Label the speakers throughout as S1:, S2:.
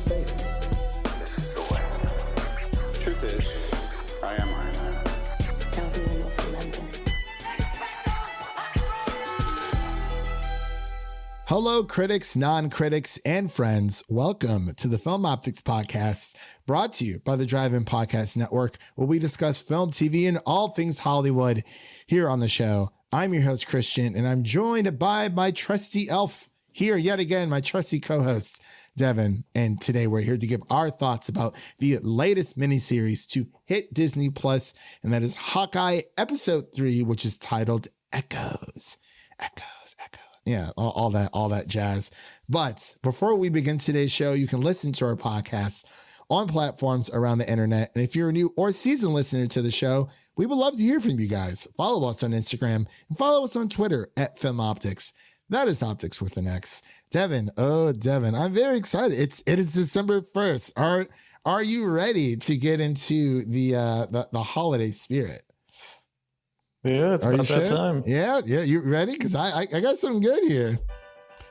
S1: faith.
S2: This is the way. Truth is, I am Iron Man.
S3: Tells me you're from Memphis.
S4: Hello, critics, non-critics, and friends. Welcome to the Film Optix podcast, brought to you by the Drive-In Podcast Network, where we discuss film, TV, and all things Hollywood here on the show. I'm your host, Christian, and I'm joined by my trusty elf here yet again, my trusty co-host, Devin. And today we're here to give our thoughts about the latest miniseries to hit Disney Plus, and that is Hawkeye Episode 3, which is titled Echoes. Echoes, Echoes. Yeah, all that jazz. But before we begin today's show, you can listen to our podcast on platforms around the internet. And if you're a new or seasoned listener to the show, we would love to hear from you guys. Follow us on Instagram and follow us on Twitter at Film Optix. That is Optix with an X. Devin, I'm very excited. It is December 1st. Are you ready to get into the holiday spirit?
S5: Yeah, it's about that time.
S4: Yeah, you ready? Because I got something good here.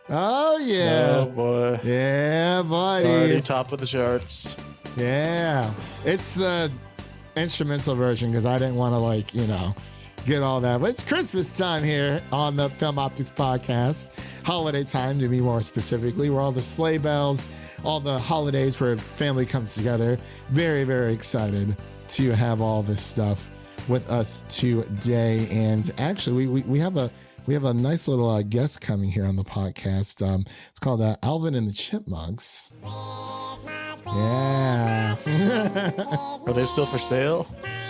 S4: Oh, yeah.
S5: Oh, boy.
S4: Yeah, buddy.
S5: Already top of the charts.
S4: Yeah. It's the instrumental version because I didn't want to, get all that. But it's Christmas time here on the Film Optix podcast. Holiday time, to be more specifically, where all the sleigh bells, all the holidays where family comes together. Very, very excited to have all this stuff with us today. And actually we have a nice little guest coming here on the podcast. It's called Alvin and the Chipmunks. Yeah.
S5: Are they still for sale?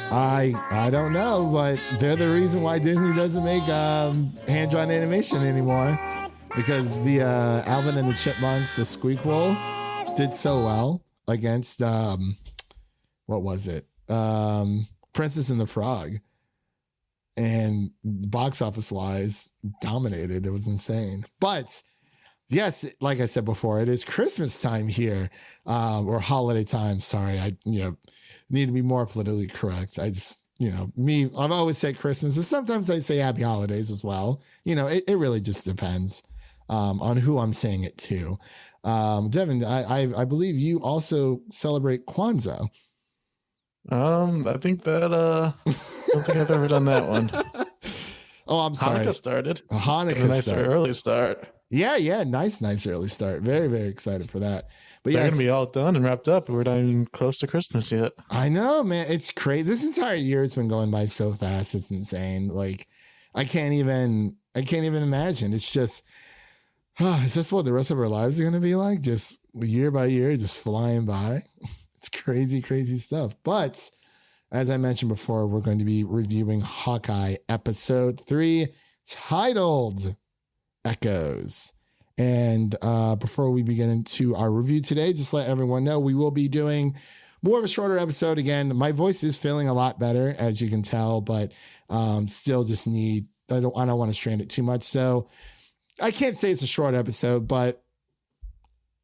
S4: I don't know, but they're the reason why Disney doesn't make hand-drawn animation anymore, because the Alvin and the Chipmunks, the Squeakquel, did so well against what was it? Princess and the Frog, and box office wise dominated. It was insane. But yes, like I said before, it is Christmas time here, or holiday time. Sorry, I need to be more politically correct. I just I've always said Christmas, but sometimes I say Happy Holidays as well. It really just depends on who I'm saying it to. Devin, I believe you also celebrate Kwanzaa.
S5: I think that I don't think I've ever done that one.
S4: Oh, I'm sorry.
S5: Hanukkah started.
S4: Hanukkah
S5: a nice
S4: start.
S5: early start.
S4: Yeah, nice early start. Very, very excited for that. But
S5: They're
S4: yeah,
S5: gonna be all done and wrapped up. We're not even close to Christmas yet.
S4: I know, man. It's crazy. This entire year has been going by so fast. It's insane. Like, I can't even imagine. It's just, is this what the rest of our lives are gonna be like? Just year by year, just flying by. It's crazy, crazy stuff. But as I mentioned before, we're going to be reviewing Hawkeye Episode 3, titled Echoes. And before we begin into our review today, just let everyone know we will be doing more of a shorter episode again. My voice is feeling a lot better, as you can tell, but still just I don't want to strain it too much. So I can't say it's a short episode, but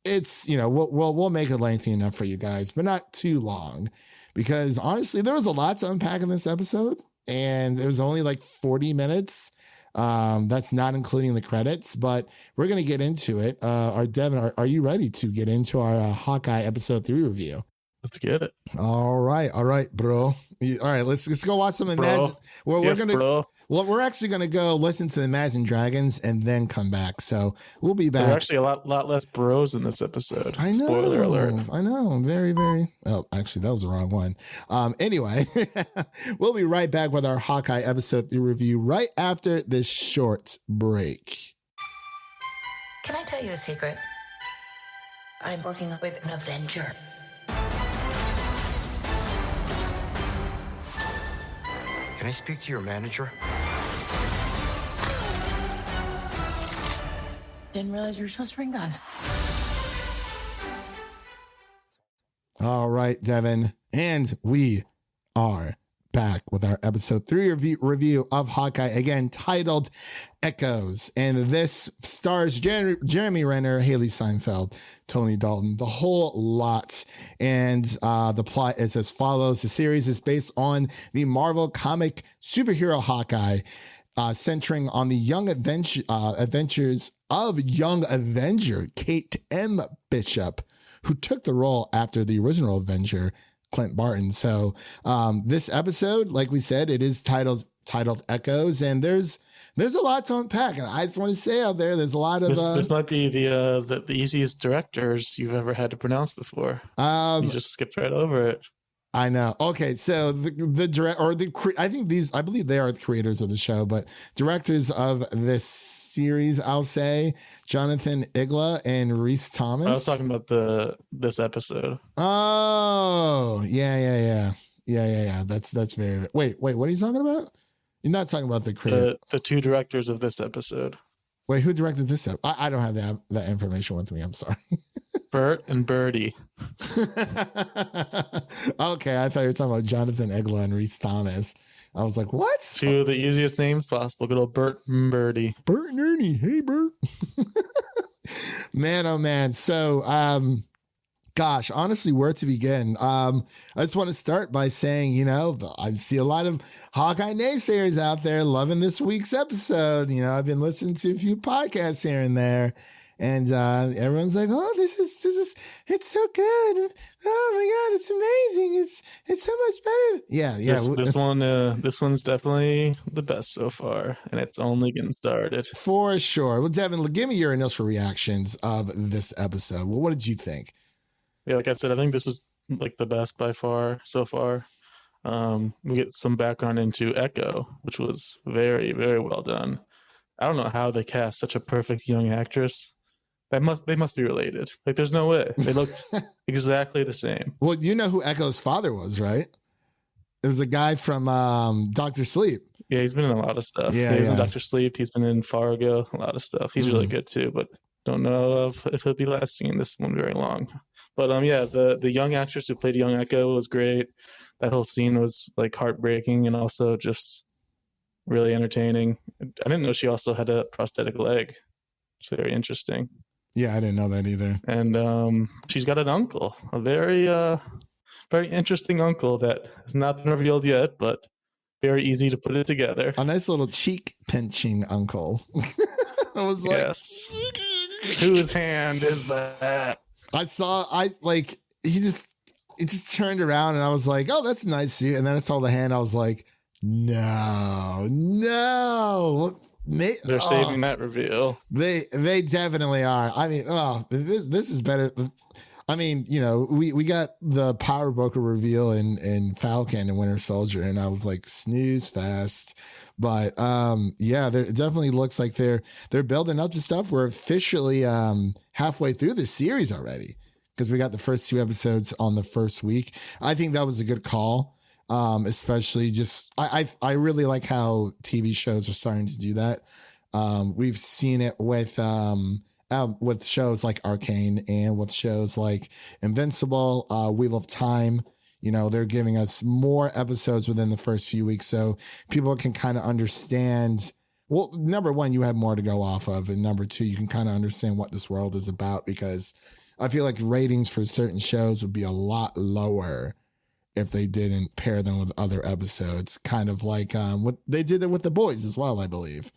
S4: it's, we'll make it lengthy enough for you guys, but not too long, because honestly, there was a lot to unpack in this episode, and it was only like 40 minutes. That's not including the credits, but we're going to get into it. Devin, are you ready to get into our Hawkeye Episode 3 review?
S5: Let's get it.
S4: All right, bro. All right, let's go watch some Imagine. We're actually gonna go listen to Imagine Dragons and then come back. So we'll be back.
S5: There are actually a lot less bros in this episode.
S4: I know.
S5: Spoiler alert.
S4: I know. Very, very. Oh, actually, that was the wrong one. Anyway, we'll be right back with our Hawkeye Episode 3 review right after this short break.
S6: Can I tell you a secret? I'm working with an Avenger.
S1: Can I speak to your manager?
S6: Didn't realize you were supposed to bring guns.
S4: All right, Devin. And we are back with our episode 3 review of Hawkeye, again titled Echoes. And this stars Jeremy Renner, Hailee Steinfeld, Tony Dalton, the whole lot. And the plot is as follows. The series is based on the Marvel comic superhero Hawkeye, centering on the young adventures of Young Avenger Kate M. Bishop, who took the role after the original Avenger, Clint Barton. So this episode, like we said, it is titled Echoes, and there's a lot to unpack. And I just want to say out there's a lot of
S5: this might be the easiest directors you've ever had to pronounce before. You just skipped right over it.
S4: I know. Okay, so I believe they are the creators of the show, but directors of this series, I'll say Jonathan Igla and Rhys Thomas.
S5: I was talking about this episode.
S4: Oh, yeah. That's very. Wait. What are you talking about? You're not talking about the creator.
S5: The two directors of this episode.
S4: Wait, who directed this episode? I don't have that information with me. I'm sorry.
S5: Bert and Birdie.
S4: Okay, I thought you were talking about Jonathan Igla and Rhys Thomas. I was like, what?
S5: Two of the easiest names possible. Good old Bert and Birdie.
S4: Bert and Ernie. Hey, Bert. Man, oh man. So, gosh, honestly, where to begin? I just want to start by saying, I see a lot of Hawkeye naysayers out there loving this week's episode. I've been listening to a few podcasts here and there, and everyone's like, "Oh, this is, it's so good! Oh my God, it's amazing! It's so much better!" Yeah.
S5: This one's definitely the best so far, and it's only getting started
S4: for sure. Well, Devin, give me your initial reactions of this episode. Well, what did you think?
S5: Yeah, like I said, I think this is like the best by far so far. We get some background into Echo, which was very, very well done. I don't know how they cast such a perfect young actress. They must be related. Like, there's no way. They looked exactly the same.
S4: Well, you know who Echo's father was, right? It was a guy from Dr. Sleep.
S5: Yeah, he's been in a lot of stuff. Yeah, he's in Dr. Sleep. He's been in Fargo, a lot of stuff. He's really good too, but don't know if he'll be lasting in this one very long. But the young actress who played young Echo was great. That whole scene was like heartbreaking and also just really entertaining. I didn't know she also had a prosthetic leg. It's very interesting.
S4: Yeah, I didn't know that either.
S5: And she's got an uncle, a very very interesting uncle that has not been revealed yet, but very easy to put it together.
S4: A nice little cheek pinching uncle. I was like,
S5: yes. Whose hand is that?
S4: He just turned around and I was like, oh, that's a nice suit. And then I saw the hand. I was like, no.
S5: They're saving that reveal.
S4: They definitely are. I mean, this is better. I mean, we got the power broker reveal in Falcon and Winter Soldier, and I was like, snooze fast. But there definitely looks like they're building up to stuff. We're officially halfway through the series already because we got the first 2 episodes on the first week. I think that was a good call, especially just I really like how TV shows are starting to do that. We've seen it with shows like Arcane and with shows like Invincible, Wheel of Time. They're giving us more episodes within the first few weeks so people can kind of understand. Well, number one, you have more to go off of. And number two, you can kind of understand what this world is about, because I feel like ratings for certain shows would be a lot lower if they didn't pair them with other episodes, kind of like what they did it with The Boys as well, I believe.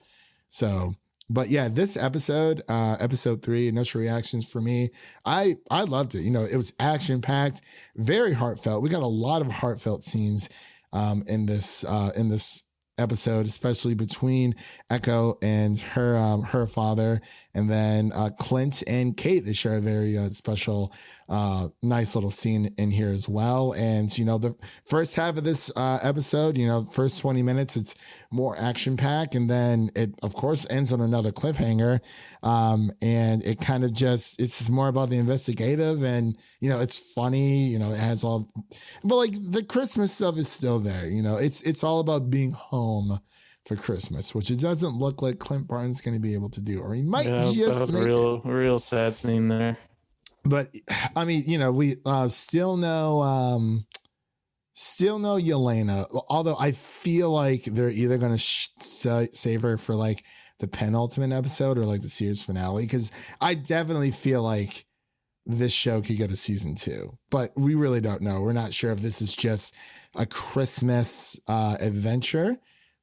S4: So, but yeah, this episode, episode 3, initial reactions for me, I loved it. It was action packed, very heartfelt. We got a lot of heartfelt scenes in this episode, especially between Echo and her father, and then Clint and Kate. They share a very special, nice little scene in here as well. And the first half of this episode, first 20 minutes, it's more action packed, and then it of course ends on another cliffhanger. And it kind of it's more about the investigative, and it's funny. It has all, but like the Christmas stuff is still there. It's all about being home for Christmas, which it doesn't look like Clint Barton's going to be able to do, or he might just make
S5: a real sad scene there.
S4: But I mean, we still know Yelena, although I feel like they're either going to save her for like the penultimate episode or like the series finale, because I definitely feel like this show could get a season 2, but we really don't know. We're not sure if this is just a Christmas adventure,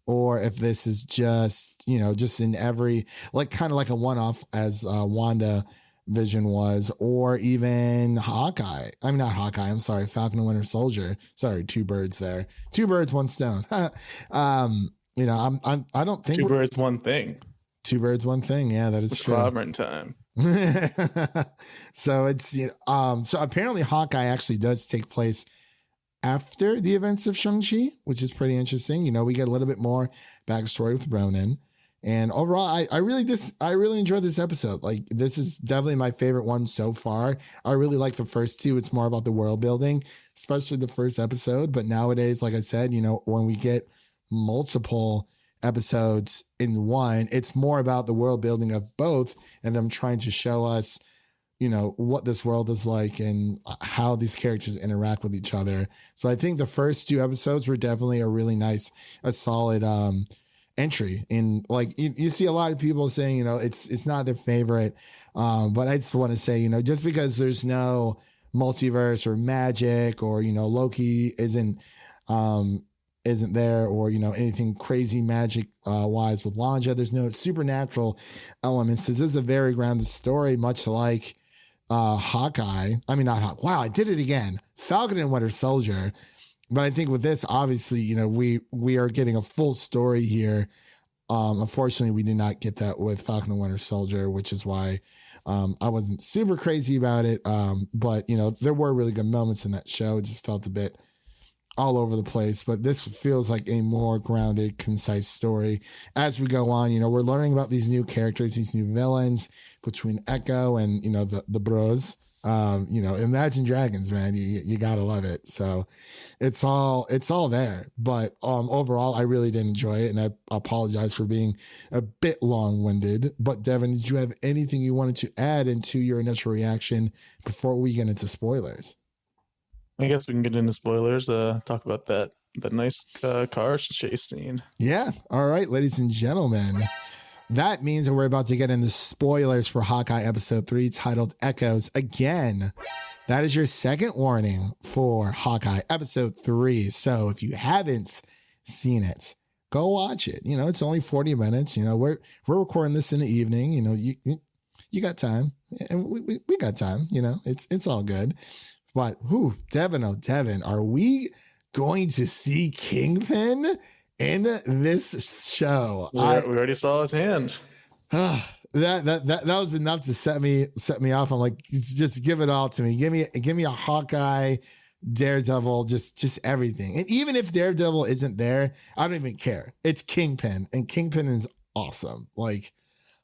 S4: or if this is just in every, like, kind of like a one-off, as Wanda Vision was, or even Hawkeye. I mean, not Hawkeye. I'm sorry, Falcon and Winter Soldier. Sorry, two birds there. Two birds, one stone. You know, I don't think
S5: two birds, one thing.
S4: Two birds, one thing. Yeah, that is
S5: it's
S4: true.
S5: clobbering time.
S4: So it's so apparently Hawkeye actually does take place after the events of Shang-Chi, which is pretty interesting. You know, we get a little bit more backstory with Ronin. And overall, I really enjoyed this episode. Like, this is definitely my favorite one so far. I really like the first two. It's more about the world building, especially the first episode. But nowadays, like I said, you know, when we get multiple episodes in one, it's more about the world building of both and them trying to show us, you know, what this world is like and how these characters interact with each other. So I think the first two episodes were definitely a solid entry in, like, you see a lot of people saying, you know, it's not their favorite, but I just want to say, you know, just because there's no multiverse or magic, or, you know, Loki isn't there, or, you know, anything crazy magic wise with Lanja, there's no supernatural elements. This is a very grounded story, much like Hawkeye. I mean, not Hawkeye. Wow, I did it again. Falcon and Winter Soldier. But I think with this, obviously, you know, we are getting a full story here. Unfortunately, we did not get that with Falcon and Winter Soldier, which is why I wasn't super crazy about it. But, you know, there were really good moments in that show. It just felt a bit all over the place. But this feels like a more grounded, concise story. As we go on, you know, we're learning about these new characters, these new villains between Echo and, you know, the bros. You know, Imagine Dragons, man, you gotta love it. So it's all there. But overall, I really did enjoy it, and I apologize for being a bit long-winded. But Devin, did you have anything you wanted to add into your initial reaction before we get into spoilers?
S5: I guess we can get into spoilers. Talk about that nice car chase scene.
S4: Yeah. All right, ladies and gentlemen. That means that we're about to get into spoilers for Hawkeye episode 3, titled Echoes Again. That is your second warning for Hawkeye episode 3. So if you haven't seen it, go watch it. You know, it's only 40 minutes. You know, we're recording this in the evening. You know, you got time, and we got time. You know, it's all good. But Devin, are we going to see Kingpin in this show?
S5: We already saw his hand.
S4: That was enough to set me off. I'm like, just give it all to me. Give me a Hawkeye, Daredevil, just everything. And even if Daredevil isn't there, I don't even care. It's Kingpin, and Kingpin is awesome. Like,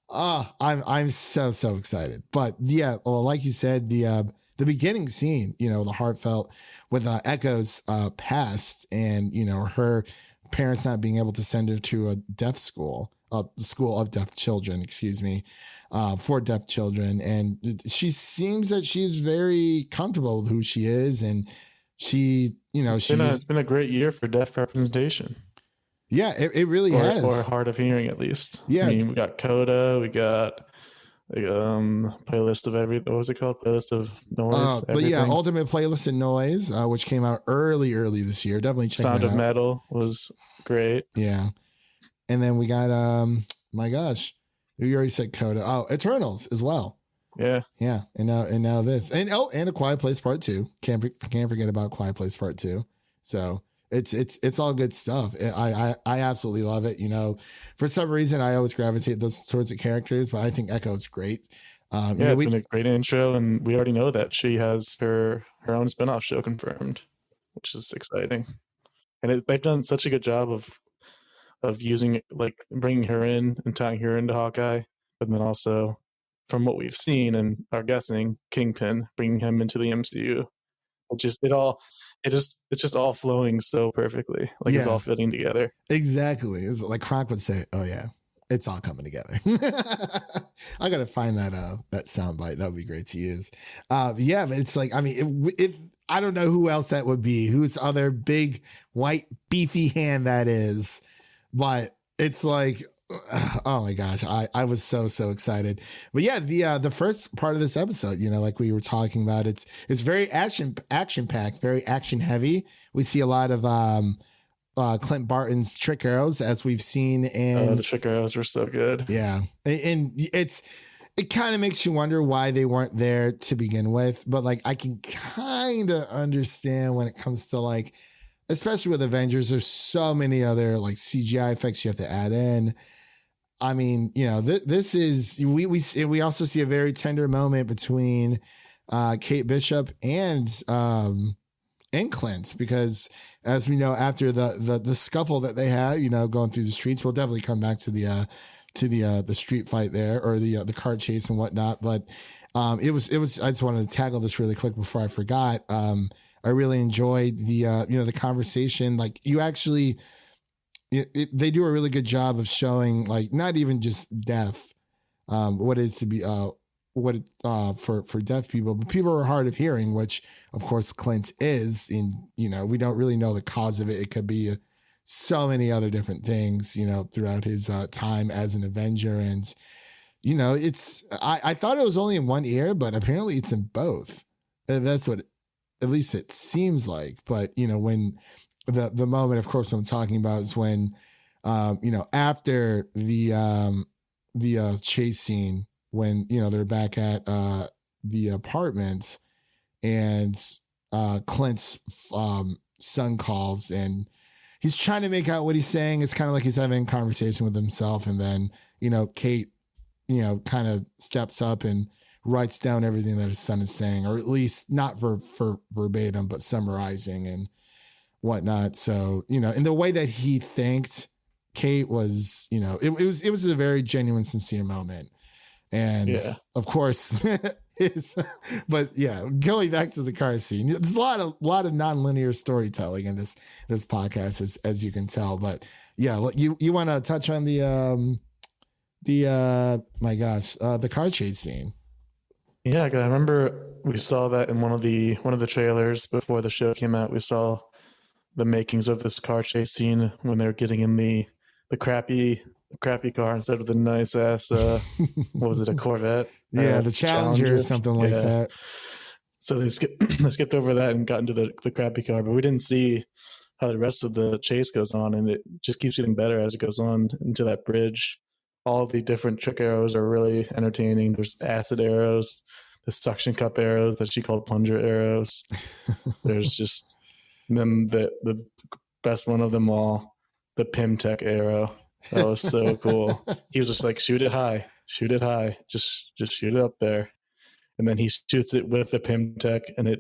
S4: I'm so excited. But yeah, well, like you said, the beginning scene, you know, the heartfelt with Echo's past, and, you know, her parents not being able to send her to a deaf school of deaf children, for deaf children. And she seems that she's very comfortable with who she is. And she, you know, it's
S5: been a great year for deaf representation.
S4: Yeah, it really has.
S5: Or hard of hearing, at least.
S4: Yeah.
S5: I mean, we got Coda, we got playlist of playlist of noise.
S4: But yeah, Ultimate Playlist of Noise, which came out early this year. Definitely check
S5: Sound
S4: that
S5: of
S4: out.
S5: Metal was great.
S4: Yeah. And then we got my gosh, you already said Coda. Oh, Eternals as well.
S5: Yeah.
S4: And now this, and A Quiet Place Part 2. Can't forget about Quiet Place Part 2. So it's all good stuff. I absolutely love it. You know, for some reason I always gravitate those sorts of characters, but I think Echo's great.
S5: It's been a great intro, and we already know that she has her own spinoff show confirmed, which is exciting. And they've done such a good job of using, like, bringing her in and tying her into Hawkeye, but then also, from what we've seen and are guessing, Kingpin, bringing him into the MCU. It's just all flowing so perfectly. Like, it's all fitting together.
S4: Exactly. It's like Kronk would say, "Oh yeah, it's all coming together." I gotta find that soundbite. That would be great to use. Yeah, but it's like, I mean, if I don't know who else that would be, whose other big white beefy hand that is, but it's like, oh my gosh, I was so excited. But yeah, the first part of this episode, you know, like we were talking about, it's very action packed, very action heavy. We see a lot of Clint Barton's trick arrows, as we've seen in
S5: the trick arrows were so good.
S4: Yeah, and it's it kind of makes you wonder why they weren't there to begin with. But like, I can kind of understand when it comes to like, especially with Avengers, there's so many other like CGI effects you have to add in. I mean, you know, this is, we also see a very tender moment between Kate Bishop and Clint, because as we know, after the scuffle that they had, you know, going through the streets, we'll definitely come back to the street fight there, or the car chase and whatnot. But it was, I just wanted to tackle this really quick before I forgot. I really enjoyed the conversation. Like, you actually, they do a really good job of showing, like, not even just deaf, what it is to be for deaf people, but people are hard of hearing, which of course Clint is. In, you know, we don't really know the cause of it. It could be so many other different things, you know, throughout his time as an Avenger. And, you know, it's, I thought it was only in one ear, but apparently it's in both. And that's what, at least it seems like. But, you know, when the moment, of course, I'm talking about is when, you know, after the chase scene, when, you know, they're back at the apartment, and Clint's son calls, and he's trying to make out what he's saying. It's kind of like he's having a conversation with himself. And then, you know, Kate, you know, kind of steps up and writes down everything that his son is saying, or at least not for verbatim, but summarizing and whatnot. So, you know, and the way that he thanked Kate was, you know, it was a very genuine, sincere moment. And of course, but yeah, going back to the car scene, there's a lot of nonlinear storytelling in this podcast, as you can tell. But yeah, you want to touch on the car chase scene?
S5: Yeah, 'cause I remember we saw that in one of the trailers before the show came out. We saw the makings of this car chase scene when they were getting in the crappy car instead of the nice ass what was it, a Corvette?
S4: Yeah, the Challenger or something like that.
S5: So they skipped over that and got into the crappy car, but we didn't see how the rest of the chase goes on, and it just keeps getting better as it goes on into that bridge. All the different trick arrows are really entertaining. There's acid arrows, the suction cup arrows that she called plunger arrows. There's just, and then the best one of them all, the Pimtech arrow. That was so cool. He was just like, shoot it high, just shoot it up there. And then he shoots it with the Pimtech, and it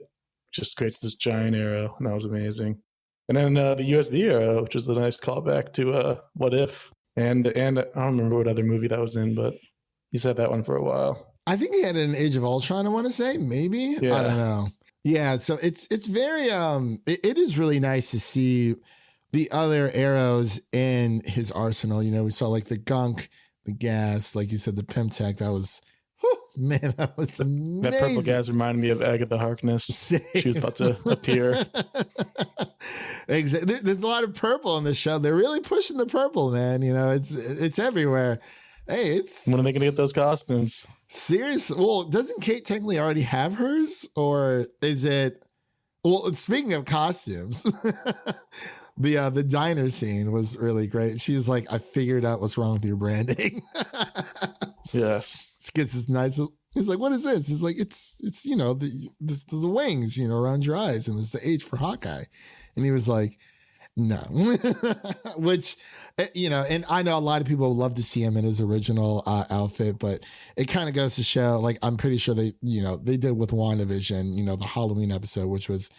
S5: just creates this giant arrow, and that was amazing. And then the USB arrow, which is a nice callback to What If. And I don't remember what other movie that was in, but he's had that one for a while.
S4: I think he had it in Age of Ultron, I want to say, maybe. Yeah. I don't know. Yeah, so it's very it is really nice to see the other arrows in his arsenal. You know, we saw like the gunk, the gas, like you said, the Pimtech. That was, man, that was amazing.
S5: That purple gas reminded me of Agatha Harkness. Same. She was about to appear.
S4: Exactly. There's a lot of purple in this show. They're really pushing the purple, man. You know, it's everywhere. Hey, it's,
S5: when are they gonna get those costumes?
S4: Serious? Well, doesn't Kate technically already have hers, or is it? Well, speaking of costumes, the diner scene was really great. She's like, I figured out what's wrong with your branding.
S5: Yes.
S4: Gets this nice. He's like, what is this? He's like, it's you know, there's the wings, you know, around your eyes, and there's the H for Hawkeye. And he was like, no. Which, you know, and I know a lot of people would love to see him in his original outfit, but it kind of goes to show, like, I'm pretty sure they did with WandaVision, you know, the Halloween episode, which was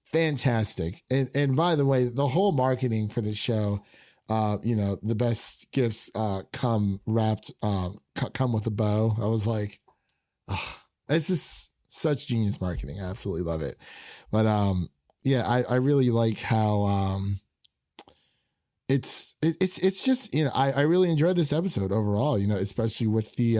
S4: fantastic. And by the way, the whole marketing for the show, you know, the best gifts come wrapped, come with a bow. I was like, oh, it's just such genius marketing. I absolutely love it. But yeah, I really like how it's just, you know, I really enjoyed this episode overall, you know, especially with the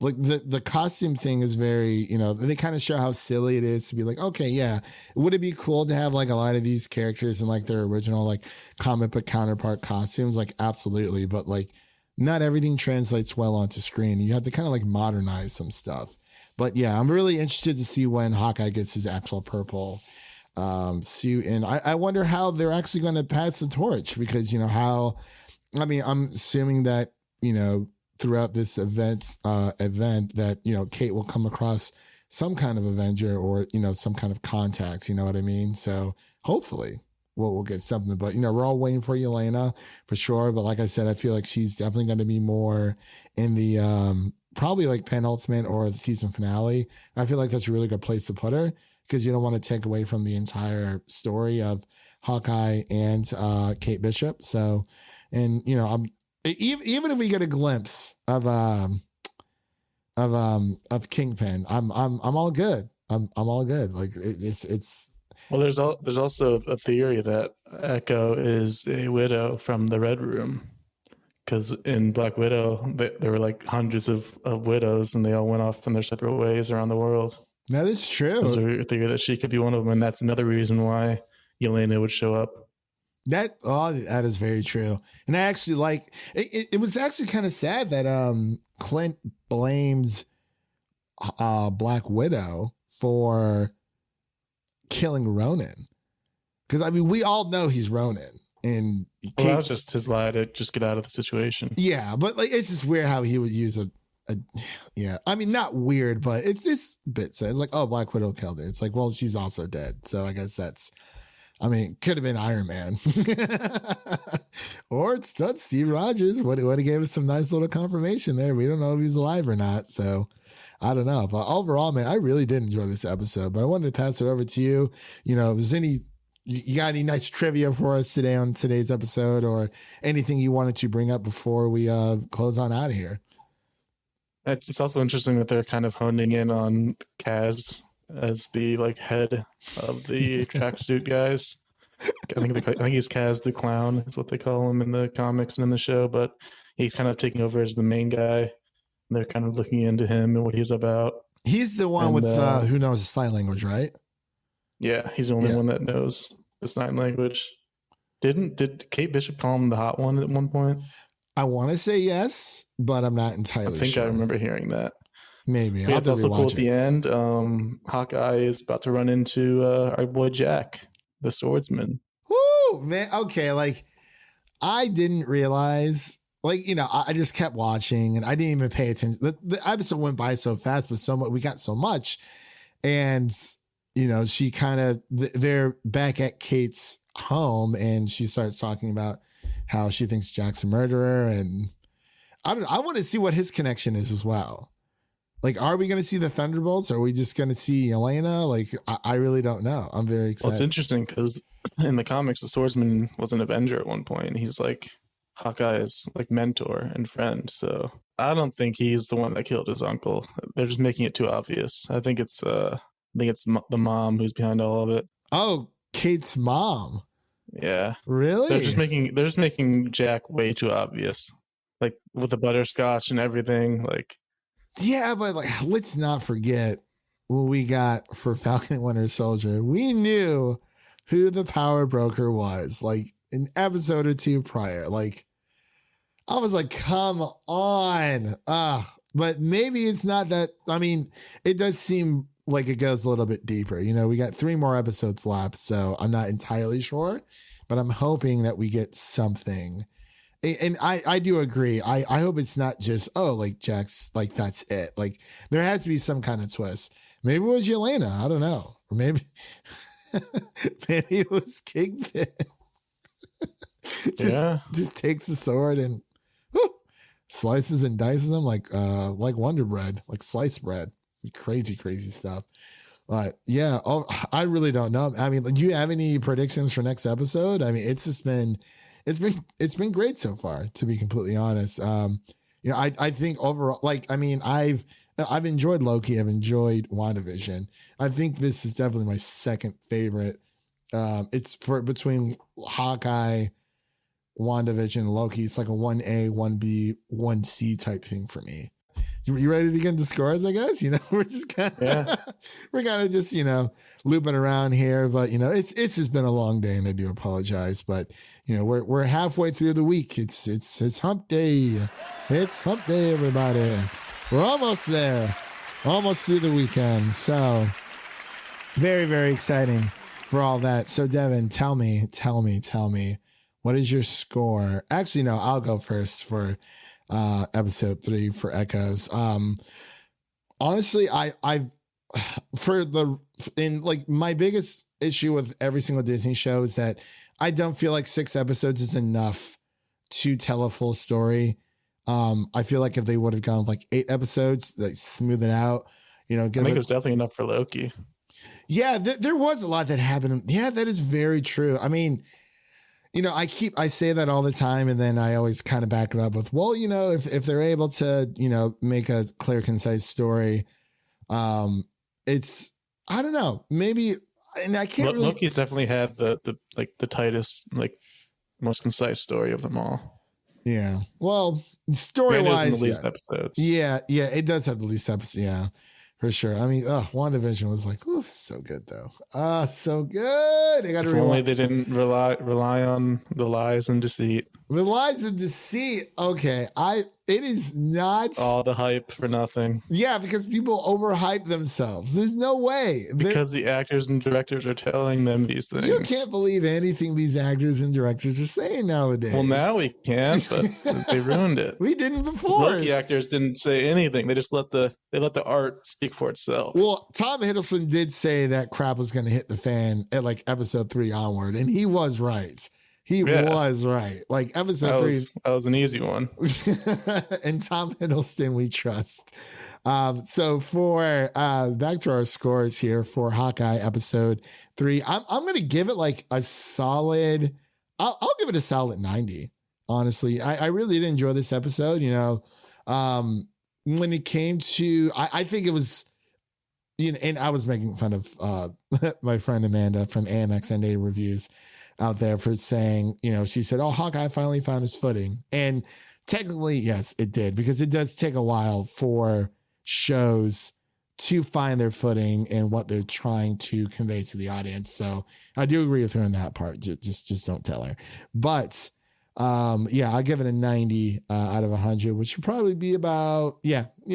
S4: like the costume thing is very, you know, they kind of show how silly it is to be like, okay, yeah, would it be cool to have like a lot of these characters in like their original like comic book counterpart costumes? Like, absolutely, but like not everything translates well onto screen. You have to kind of like modernize some stuff. But yeah, I'm really interested to see when Hawkeye gets his actual purple suit, and I wonder how they're actually going to pass the torch, because, you know, how, I mean, I'm assuming that, you know, throughout this event that, you know, Kate will come across some kind of Avenger or, you know, some kind of contacts, you know what I mean? So hopefully we'll get something, but, you know, we're all waiting for Yelena for sure. But like I said, I feel like she's definitely going to be more in the, probably like penultimate or the season finale. I feel like that's a really good place to put her because you don't want to take away from the entire story of Hawkeye and Kate Bishop. So, and, you know, even if we get a glimpse of Kingpin, I'm all good. I'm all good. Like it's.
S5: Well, there's also a theory that Echo is a widow from the Red Room, because in Black Widow there were like hundreds of widows, and they all went off in their separate ways around the world.
S4: That is true.
S5: There's a theory that she could be one of them, and that's another reason why Yelena would show up. That
S4: is very true. And I actually like it. It was actually kind of sad that Clint blames Black Widow for killing Ronan, because I mean we all know he's Ronan, and
S5: that was just his lie to just get out of the situation.
S4: Yeah, but like it's just weird how he would use a yeah. I mean, not weird, but it's this bit says like, oh, Black Widow killed her. It's like, well, she's also dead, so I guess that's. I mean, could have been Iron Man, or it's not Steve Rogers. What he gave us some nice little confirmation there. We don't know if he's alive or not, so I don't know. But overall, man, I really did enjoy this episode. But I wanted to pass it over to you. You know, if there's you got any nice trivia for us today on today's episode, or anything you wanted to bring up before we close on out of here?
S5: It's also interesting that they're kind of honing in on Kaz as the like head of the tracksuit guys. I think he's Kaz the Clown is what they call him in the comics and in the show, but he's kind of taking over as the main guy. And they're kind of looking into him and what he's about.
S4: He's the one with who knows sign language, right?
S5: Yeah, he's the only one that knows the sign language. Did Kate Bishop call him the hot one at one point?
S4: I want to say yes, but I'm not entirely sure.
S5: I think I remember hearing that.
S4: Maybe.
S5: It's also cool at the end. Hawkeye is about to run into our boy Jack, the swordsman.
S4: Woo, man. Okay, like I didn't realize. Like, you know, I just kept watching and I didn't even pay attention. The episode went by so fast, but so much we got so much, and you know, she kind of they're back at Kate's home, and she starts talking about how she thinks Jack's a murderer, and I don't know. I want to see what his connection is as well. Like, are we going to see the Thunderbolts? Or are we just going to see Elena? Like, I really don't know. I'm very excited.
S5: Well, it's interesting because in the comics, the swordsman was an Avenger at one point, and he's like Hawkeye's like mentor and friend. So I don't think he's the one that killed his uncle. They're just making it too obvious. I think it's the mom who's behind all of it.
S4: Oh, Kate's mom.
S5: Yeah.
S4: Really?
S5: They're just making Jack way too obvious. Like with the butterscotch and everything. Like,
S4: yeah, but like, let's not forget what we got for Falcon and Winter Soldier. We knew who the power broker was, like an episode or two prior. Like, I was like, come on. But maybe it's not that. I mean, it does seem like it goes a little bit deeper. You know, we got 3 more episodes left, so I'm not entirely sure, but I'm hoping that we get something. And I do agree. I hope it's not just, oh, like Jack's, like that's it. Like there has to be some kind of twist. Maybe it was Yelena. I don't know. Or maybe it was Kingpin. Just takes the sword and slices and dices them like Wonder Bread, like sliced bread. Crazy stuff. But yeah, I really don't know. I mean, do you have any predictions for next episode? I mean, it's been great so far, to be completely honest. You know, I think overall, like, I mean, I've enjoyed Loki. I've enjoyed WandaVision. I think this is definitely my second favorite. It's between Hawkeye, WandaVision, and Loki. It's like a 1A, 1B, 1C type thing for me. You ready to get into scores, I guess? You know, we're just kind of, we're kind of just, you know, looping around here, but you know, it's just been a long day and I do apologize, but you know, we're halfway through the week. It's hump day. It's hump day, everybody. We're almost there, almost through the weekend. So very, very exciting for all that. So Devin, tell me, what is your score? Actually, no, I'll go first for episode 3 for Echoes. Honestly, I've my biggest issue with every single Disney show is that I don't feel like 6 episodes is enough to tell a full story. I feel like if they would have gone like 8 episodes, like smooth it out, I think
S5: it was definitely enough for Loki.
S4: Yeah, there was a lot that happened. Yeah, that is very true. I mean, I say that all the time, and then I always kind of back it up with, well, if they're able to, make a clear, concise story, it's, I don't know, maybe, and I can't really.
S5: Loki's definitely had the tightest, most concise story of them all.
S4: Yeah. Well, story-wise,
S5: the least episodes.
S4: Yeah, it does have the least episodes. Yeah. For sure. I mean, WandaVision was like, oh, so good though. So good.
S5: If only they didn't rely on the lies and deceit.
S4: The lies and deceit. Okay. It is not
S5: all the hype for nothing.
S4: Yeah, because people overhype themselves. There's no way.
S5: Because the actors and directors are telling them these things.
S4: You can't believe anything these actors and directors are saying nowadays.
S5: Well, now we can, but they ruined it.
S4: We didn't before.
S5: Loki actors didn't say anything. They just let the art speak for itself.
S4: Well, Tom Hiddleston did say that crap was going to hit the fan at like episode 3 onward, and he was right. He was right. Like episode 3.
S5: That was an easy one.
S4: And Tom Hiddleston, we trust. So for back to our scores here for Hawkeye episode 3, I'm going to give it like a solid. I'll give it a solid 90. Honestly, I really did enjoy this episode. When it came to, I think it was, and I was making fun of my friend Amanda from AMX NA Reviews out there for saying, she said, oh, Hawkeye finally found his footing. And technically, yes, it did, because it does take a while for shows to find their footing and what they're trying to convey to the audience. So I do agree with her in that part. Just don't tell her. But I'll give it a 90 out of 100, which would probably be about,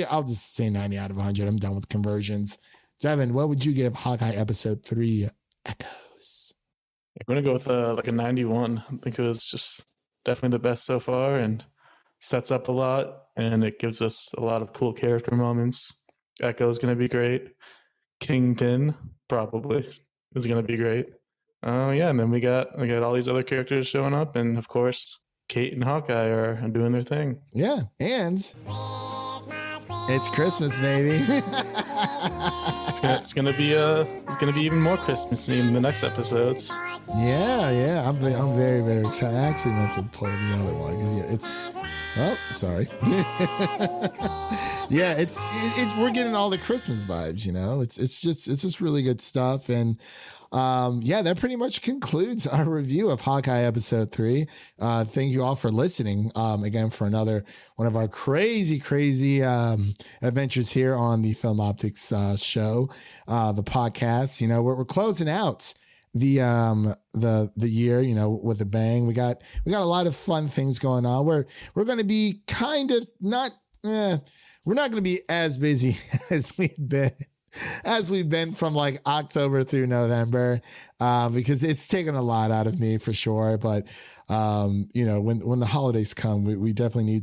S4: I'll just say 90 out of 100. I'm done with conversions. Devin, what would you give Hawkeye episode 3 Echoes?
S5: I'm going to go with a 91. I think it was just definitely the best so far and sets up a lot, and it gives us a lot of cool character moments. Echo is going to be great. Kingpin probably is going to be great. And then we got all these other characters showing up, and of course, Kate and Hawkeye are doing their thing.
S4: Yeah, and it's Christmas, baby.
S5: It's gonna be even more Christmassy in the next episodes.
S4: Yeah. I'm very, very excited. I actually meant to play the other one because sorry. Yeah, it's we're getting all the Christmas vibes. It's just really good stuff. And that pretty much concludes our review of Hawkeye episode 3. Thank you all for listening again for another one of our crazy adventures here on the Film Optix show, the podcast. We're closing out the year, with a bang. We got a lot of fun things going on. We're going to be kind of we're not going to be as busy as we've been from like October through November, because it's taken a lot out of me for sure. But, when the holidays come, we definitely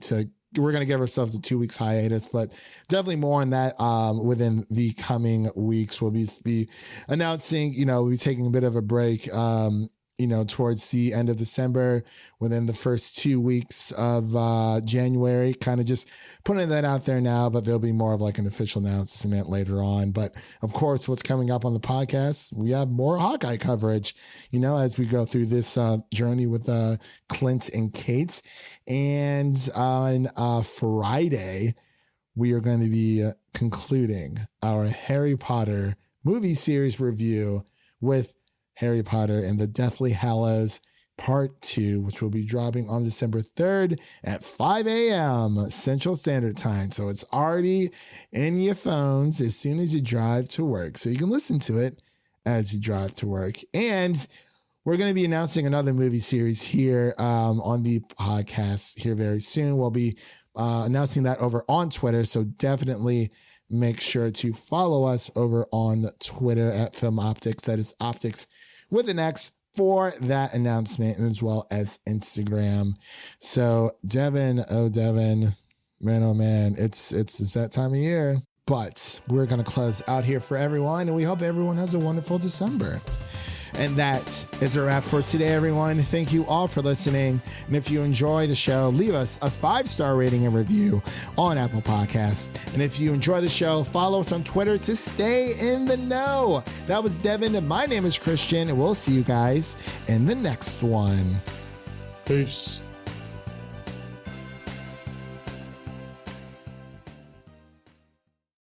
S4: we're going to give ourselves a 2 weeks hiatus, but definitely more on that within the coming weeks. We'll be announcing, we'll be taking a bit of a break, towards the end of December, within the first 2 weeks of January, kind of just putting that out there now, but there'll be more of like an official announcement later on. But of course, what's coming up on the podcast, we have more Hawkeye coverage, as we go through this journey with Clint and Kate. And on Friday, we are going to be concluding our Harry Potter movie series review with Harry Potter and the Deathly Hallows Part 2, which will be dropping on December 3rd at 5 a.m. Central Standard Time. So it's already in your phones as soon as you drive to work. So you can listen to it as you drive to work. And we're going to be announcing another movie series here on the podcast here very soon. We'll be announcing that over on Twitter. So definitely make sure to follow us over on Twitter at Film Optix. That is Optix with an X, for that announcement, as well as Instagram. So Devin, man, oh man, it's that time of year. But we're going to close out here for everyone, and we hope everyone has a wonderful December. And that is a wrap for today, everyone. Thank you all for listening. And if you enjoy the show, leave us a 5-star rating and review on Apple Podcasts. And if you enjoy the show, follow us on Twitter to stay in the know. That was Devin, and my name is Christian, and we'll see you guys in the next one.
S5: Peace.